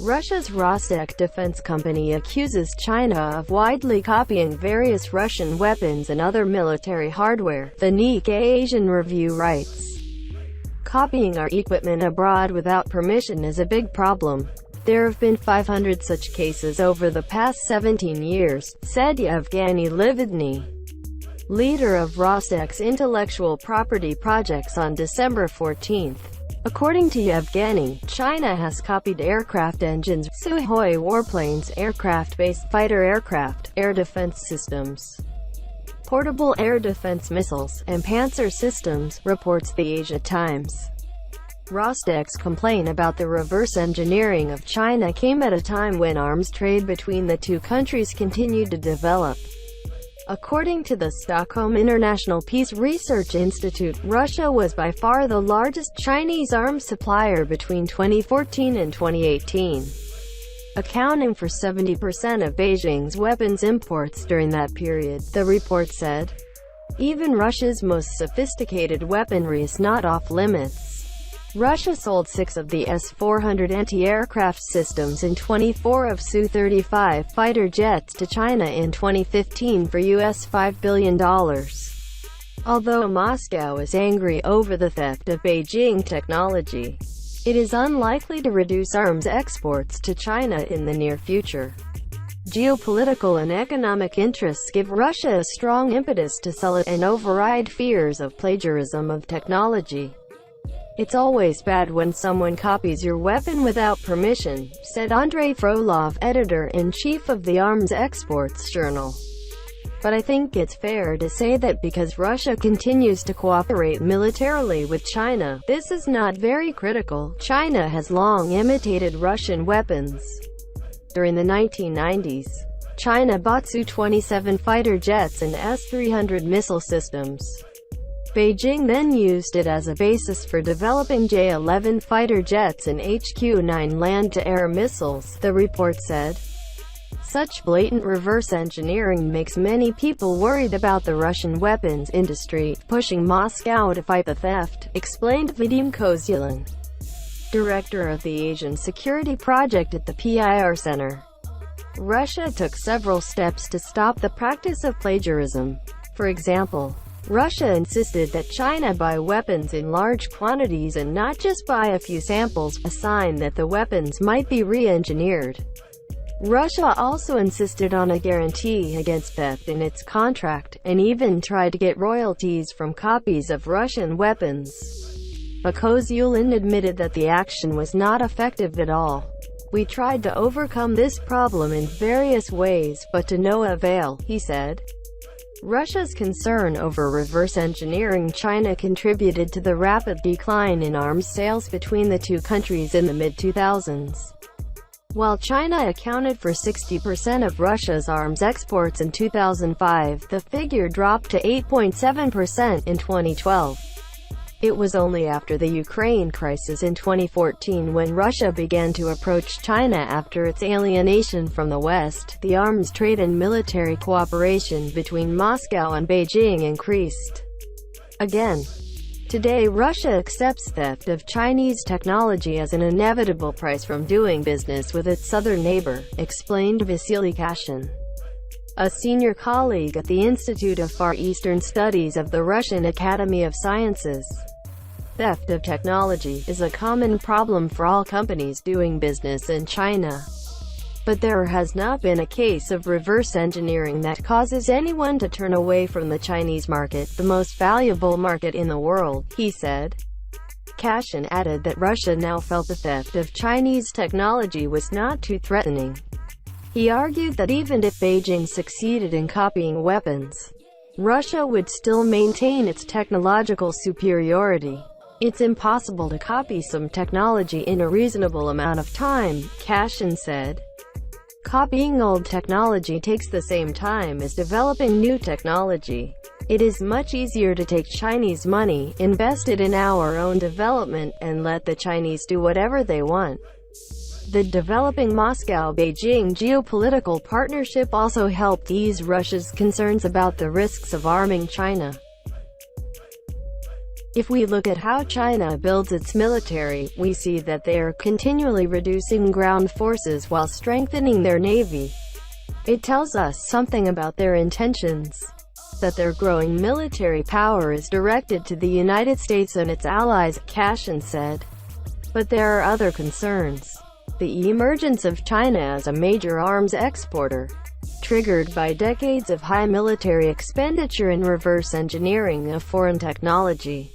Russia's Rostec defense company accuses China of widely copying various Russian weapons and other military hardware, the Nikkei Asian review writes. Copying our equipment abroad without permission is a big problem. There have been 500 such cases over the past 17 years, said Yevgeny Livadny, leader of Rostec's intellectual property projects, on December 14. According to Yevgeny, China has copied aircraft engines, Sukhoi warplanes, aircraft-based fighter aircraft, air defense systems, portable air defense missiles, and panzer systems, reports the Asia Times. Rostec's complaint about the reverse engineering of China came at a time when arms trade between the two countries continued to develop. According to the Stockholm International Peace Research Institute, Russia was by far the largest Chinese arms supplier between 2014 and 2018, accounting for 70% of Beijing's weapons imports during that period, the report said. Even Russia's most sophisticated weaponry is not off-limits. Russia sold 6 of the S-400 anti-aircraft systems and 24 of Su-35 fighter jets to China in 2015 for US $5 billion. Although Moscow is angry over the theft of Beijing technology, it is unlikely to reduce arms exports to China in the near future. Geopolitical and economic interests give Russia a strong impetus to sell it and override fears of plagiarism of technology. It's always bad when someone copies your weapon without permission, said Andrei Frolov, editor-in-chief of the Arms Exports Journal. But I think it's fair to say that because Russia continues to cooperate militarily with China, this is not very critical. China has long imitated Russian weapons. During the 1990s, China bought Su-27 fighter jets and S-300 missile systems. Beijing then used it as a basis for developing J-11 fighter jets and HQ-9 land-to-air missiles, the report said. Such blatant reverse engineering makes many people worried about the Russian weapons industry, pushing Moscow to fight the theft, explained Vadim Kozyulin, director of the Asian Security Project at the PIR Center. Russia took several steps to stop the practice of plagiarism. For example, Russia insisted that China buy weapons in large quantities and not just buy a few samples, a sign that the weapons might be re-engineered. Russia also insisted on a guarantee against theft in its contract, and even tried to get royalties from copies of Russian weapons. But Kozyulin admitted that the action was not effective at all. We tried to overcome this problem in various ways, but to no avail, he said. Russia's concern over reverse engineering China contributed to the rapid decline in arms sales between the two countries in the mid-2000s. While China accounted for 60% of Russia's arms exports in 2005, the figure dropped to 8.7% in 2012. It was only after the Ukraine crisis in 2014 when Russia began to approach China after its alienation from the West. The arms trade and military cooperation between Moscow and Beijing increased again. Today Russia accepts theft of Chinese technology as an inevitable price from doing business with its southern neighbor, explained Vasily Kashin, a senior colleague at the Institute of Far Eastern Studies of the Russian Academy of Sciences. Theft of technology is a common problem for all companies doing business in China. But there has not been a case of reverse engineering that causes anyone to turn away from the Chinese market, the most valuable market in the world, he said. Kashin added that Russia now felt the theft of Chinese technology was not too threatening. He argued that even if Beijing succeeded in copying weapons, Russia would still maintain its technological superiority. It's impossible to copy some technology in a reasonable amount of time, Kashin said. Copying old technology takes the same time as developing new technology. It is much easier to take Chinese money, invest it in our own development, and let the Chinese do whatever they want. The developing Moscow-Beijing geopolitical partnership also helped ease Russia's concerns about the risks of arming China. If we look at how China builds its military, we see that they are continually reducing ground forces while strengthening their navy. It tells us something about their intentions. That their growing military power is directed to the United States and its allies, Cashin said. But there are other concerns. The emergence of China as a major arms exporter, triggered by decades of high military expenditure in reverse engineering of foreign technology,